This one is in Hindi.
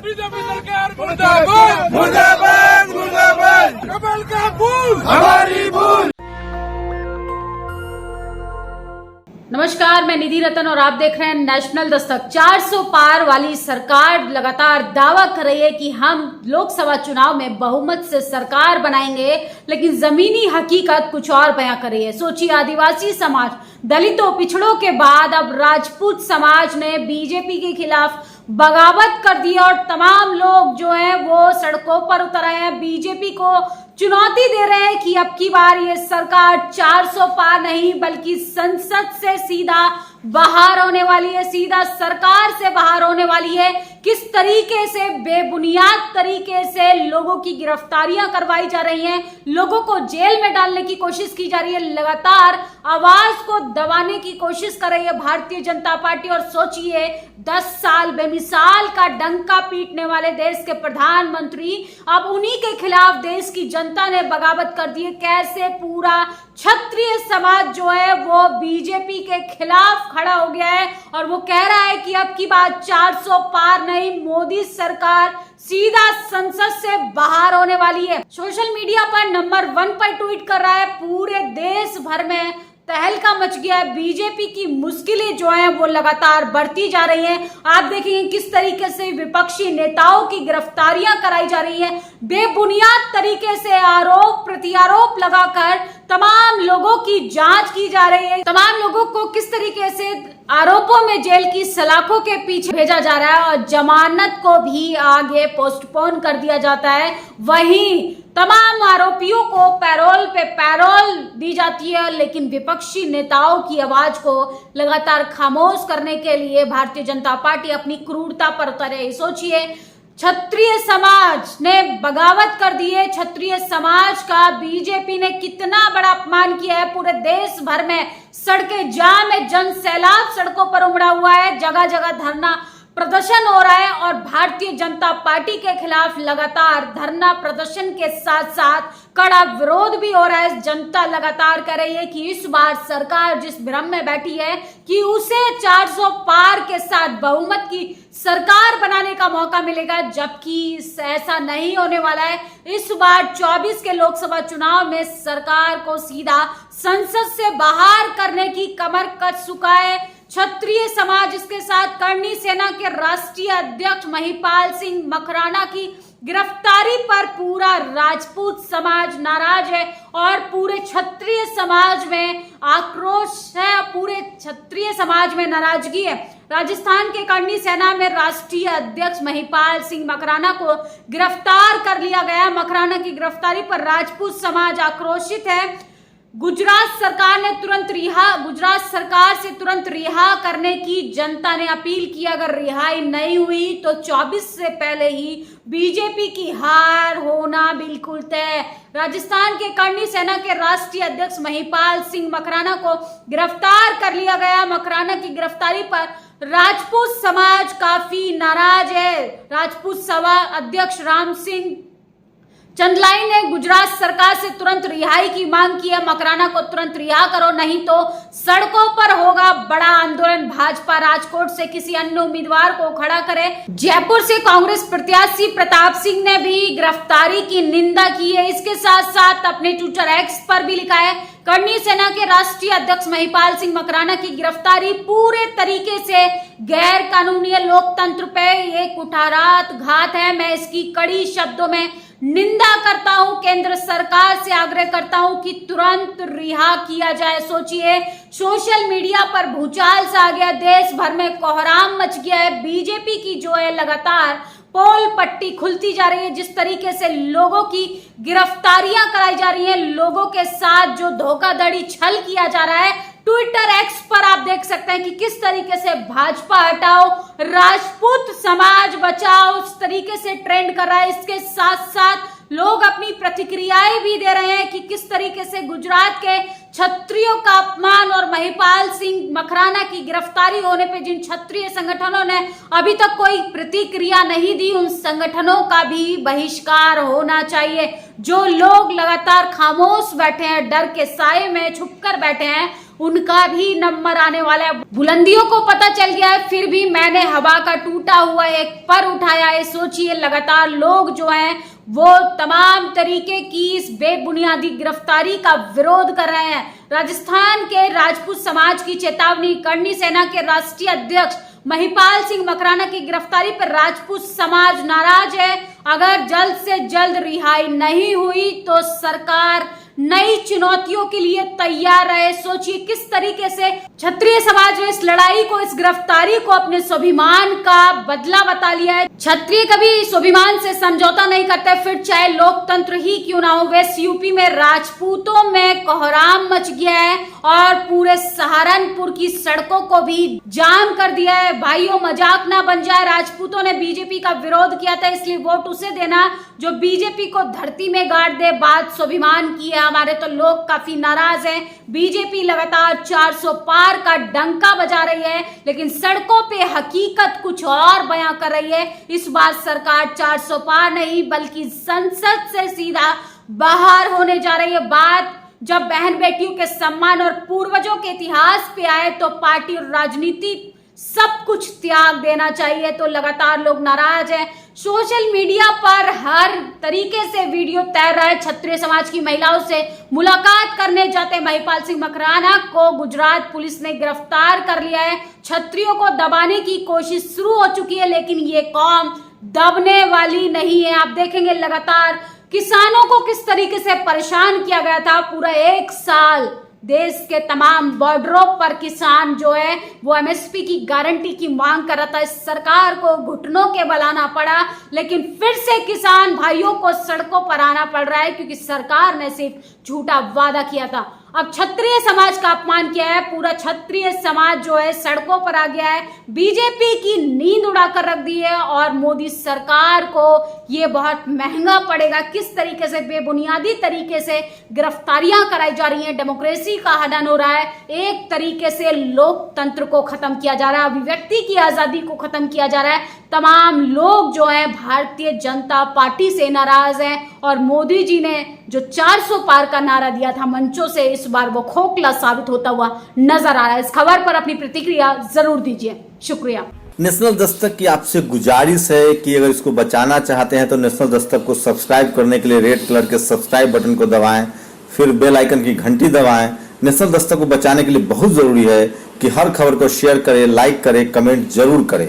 बीजेपी सरकार मुर्दाबाद मुर्दाबाद मुर्दाबाद। कमल का फूल हमारी भूल। नमस्कार, मैं निधि रतन और आप देख रहे हैं नेशनल दस्तक। 400 पार वाली सरकार लगातार दावा कर रही है कि हम लोकसभा चुनाव में बहुमत से सरकार बनाएंगे, लेकिन जमीनी हकीकत कुछ और बयां कर रही है। सोचिए, आदिवासी समाज, दलितों, पिछड़ों के बाद अब राजपूत समाज ने बीजेपी के खिलाफ बगावत कर दी और तमाम लोग जो हैं वो सड़कों पर उतर आए हैं, बीजेपी को चुनौती दे रहे हैं कि अब की बार ये सरकार 400 पार नहीं बल्कि संसद से सीधा बाहर होने वाली है, सीधा सरकार से बाहर होने वाली है। किस तरीके से बेबुनियाद तरीके से लोगों की गिरफ्तारियां करवाई जा रही हैं, लोगों को जेल में डालने की कोशिश की जा रही है, लगातार आवाज को दबाने की कोशिश कर रही है भारतीय जनता पार्टी। और सोचिए, 10 साल बेमिसाल का डंका पीटने वाले देश के प्रधानमंत्री, अब उन्हीं के खिलाफ देश की जनता ने बगावत कर दी है। कैसे पूरा क्षत्रिय समाज जो है वो बीजेपी के खिलाफ खड़ा हो गया है और वो कह रहा है कि अब की बात 400 पार नहीं, मोदी सरकार सीधा संसद से बाहर होने वाली है। सोशल मीडिया पर नंबर 1 पर ट्वीट कर रहा है, पूरे देश भर में तहलका मच गया है। बीजेपी की मुश्किलें जो हैं वो लगातार बढ़ती जा रही हैं। आप देखेंगे किस तरीके से विपक्षी नेताओं की गिरफ्तारियां कराई जा रही हैं, बेबुनियाद तरीके से आरोप प्रत्यारोप लगाकर तमाम लोगों की जांच की जा रही है, तमाम लोगों को किस तरीके से आरोपों में जेल की सलाखों के पीछे भेजा जा रहा है और जमानत को भी आगे पोस्टपोन कर दिया जाता है। वहीं तमाम आरोपियों को पैरोल पे पैरोल दी जाती है, लेकिन विपक्षी नेताओं की आवाज को लगातार खामोश करने के लिए भारतीय जनता पार्टी अपनी क्रूरता पर उतर रही। सोचिए, क्षत्रिय समाज ने बगावत कर दी है। क्षत्रिय समाज का बीजेपी ने कितना बड़ा अपमान किया है। पूरे देश भर में सड़कें जाम है, जन सैलाब सड़कों पर उमड़ा हुआ है, जगह जगह धरना प्रदर्शन हो रहा है और भारतीय जनता पार्टी के खिलाफ लगातार धरना प्रदर्शन के साथ साथ कड़ा विरोध भी हो रहा है। जनता लगातार कह रही है कि इस बार सरकार जिस भ्रम में बैठी है कि उसे 400 पार के साथ बहुमत की सरकार बनाने का मौका मिलेगा, जबकि ऐसा नहीं होने वाला है। इस बार 24 के लोकसभा चुनाव में सरकार को सीधा संसद से बाहर करने की कमर कस चुका है क्षत्रिय समाज। इसके साथ करणी सेना के राष्ट्रीय अध्यक्ष महिपाल सिंह मकराना की गिरफ्तारी पर पूरा राजपूत समाज नाराज है और पूरे क्षत्रिय समाज में आक्रोश है, पूरे क्षत्रिय समाज में नाराजगी है। राजस्थान के करणी सेना में राष्ट्रीय अध्यक्ष महिपाल सिंह मकराना को गिरफ्तार कर लिया गया। मकराना की गिरफ्तारी पर राजपूत समाज आक्रोशित है। गुजरात सरकार से तुरंत रिहा करने की जनता ने अपील की। अगर रिहाई नहीं हुई तो 24 से पहले ही बीजेपी की हार होना बिल्कुल तय। राजस्थान के करणी सेना के राष्ट्रीय अध्यक्ष महिपाल सिंह मकराना को गिरफ्तार कर लिया गया। मकराना की गिरफ्तारी पर राजपूत समाज काफी नाराज है। राजपूत सभा अध्यक्ष राम सिंह चंदलाई ने गुजरात सरकार से तुरंत रिहाई की मांग की है। मकराना को तुरंत रिहा करो, नहीं तो सड़कों पर होगा बड़ा आंदोलन। भाजपा राजकोट से किसी अन्य उम्मीदवार को खड़ा करे। जयपुर से कांग्रेस प्रत्याशी प्रताप सिंह ने भी गिरफ्तारी की निंदा की है। इसके साथ साथ अपने ट्विटर एक्स पर भी लिखा है, करणी सेना के राष्ट्रीय अध्यक्ष महिपाल सिंह मकराना की गिरफ्तारी पूरे तरीके से गैर कानूनी है, लोकतंत्र पे ये कुठारात घात है। मैं इसकी कड़ी शब्दों में निंदा करता हूं, केंद्र सरकार से आग्रह करता हूं कि तुरंत रिहा किया जाए। सोचिए, सोशल मीडिया पर भूचाल सा आ गया, देश भर में कोहराम मच गया है। बीजेपी की जो है लगातार पोल पट्टी खुलती जा रही है। जिस तरीके से लोगों की गिरफ्तारियां कराई जा रही हैं, लोगों के साथ जो धोखाधड़ी छल किया जा रहा है, ट्विटर एक्स पर आप देख सकते हैं कि किस तरीके से भाजपा हटाओ राजपूत समाज बचाओ उस तरीके से ट्रेंड कर रहा है। इसके साथ साथ लोग अपनी प्रतिक्रियाएं भी दे रहे हैं कि किस तरीके से गुजरात के क्षत्रियों का अपमान और महिपाल सिंह मकराना की गिरफ्तारी होने पे जिन क्षत्रिय संगठनों ने अभी तक कोई प्रतिक्रिया नहीं दी, उन संगठनों का भी बहिष्कार होना चाहिए। जो लोग लगातार खामोश बैठे हैं, डर के साए में छुपकर बैठे हैं, उनका भी नंबर आने वाला है। बुलंदियों को पता चल गया है, फिर भी मैंने हवा का टूटा हुआ एक पर उठाया है। सोचिए, लगातार लोग जो हैं वो तमाम तरीके की इस बेबुनियादी गिरफ्तारी का विरोध कर रहे हैं। राजस्थान के राजपूत समाज की चेतावनी, करणी सेना के राष्ट्रीय अध्यक्ष महिपाल सिंह मकराना की गिरफ्तारी पर राजपूत समाज नाराज है। अगर जल्द से जल्द रिहाई नहीं हुई तो सरकार नई चुनौतियों के लिए तैयार रहे। सोचिए किस तरीके से क्षत्रिय समाज ने इस लड़ाई को, इस गिरफ्तारी को अपने स्वाभिमान का बदला बता लिया है। क्षत्रिय कभी स्वाभिमान से समझौता नहीं करते, फिर चाहे लोकतंत्र ही क्यों ना हो। वेस्ट यूपी में राजपूतों में कोहराम मच गया है और पूरे सहारनपुर की सड़कों को भी जाम कर दिया है। भाइयों, मजाक ना बन जाए। राजपूतों ने बीजेपी का विरोध किया था, इसलिए वोट उसे देना जो बीजेपी को धरती में गाड़ दे। बात स्वाभिमान की है हमारे, तो लोग काफी नाराज हैं। बीजेपी लगातार 400 पार का डंका बजा रही है, लेकिन सड़कों पे हकीकत कुछ और बयां कर रही है। इस बार सरकार 400 पार नहीं बल्कि संसद से सीधा बाहर होने जा रही है। बात जब बहन बेटियों के सम्मान और पूर्वजों के इतिहास पे आए तो पार्टी और राजनीति सब कुछ त्याग देना चाहिए। तो लगातार लोग नाराज हैं। सोशल मीडिया पर हर तरीके से वीडियो तैर रहा है। क्षत्रिय समाज की महिलाओं से मुलाकात करने जाते महिपाल सिंह मकराना को गुजरात पुलिस ने गिरफ्तार कर लिया है। क्षत्रियों को दबाने की कोशिश शुरू हो चुकी है, लेकिन ये कौम दबने वाली नहीं है। आप देखेंगे लगातार किसानों को किस तरीके से परेशान किया गया था। पूरा 1 साल देश के तमाम बॉर्डरों पर किसान जो है वो एमएसपी की गारंटी की मांग कर रहा था। इस सरकार को घुटनों के बल आना पड़ा, लेकिन फिर से किसान भाइयों को सड़कों पर आना पड़ रहा है क्योंकि सरकार ने सिर्फ झूठा वादा किया था। अब क्षत्रिय समाज का अपमान किया है। पूरा क्षत्रिय समाज जो है सड़कों पर आ गया है। बीजेपी की नींद उड़ाकर रख दी है और मोदी सरकार को ये बहुत महंगा पड़ेगा। किस तरीके से बेबुनियादी तरीके से गिरफ्तारियां कराई जा रही हैं, डेमोक्रेसी का हनन हो रहा है, एक तरीके से लोकतंत्र को खत्म किया जा रहा है, अभिव्यक्ति की आजादी को खत्म किया जा रहा है। तमाम लोग जो हैं भारतीय जनता पार्टी से नाराज हैं और मोदी जी ने जो 400 पार का नारा दिया था मंचों से, इस बार वो खोखला साबित होता हुआ नजर आ रहा है। इस खबर पर अपनी प्रतिक्रिया जरूर दीजिए। शुक्रिया। नेशनल दस्तक की आपसे गुजारिश है कि अगर इसको बचाना चाहते हैं तो नेशनल दस्तक को सब्सक्राइब करने के लिए रेड कलर के सब्सक्राइब बटन को दबाएं, फिर बेल आइकन की घंटी दबाएं। नेशनल दस्तक को बचाने के लिए बहुत जरूरी है कि हर खबर को शेयर करें, लाइक करें, कमेंट जरूर करें।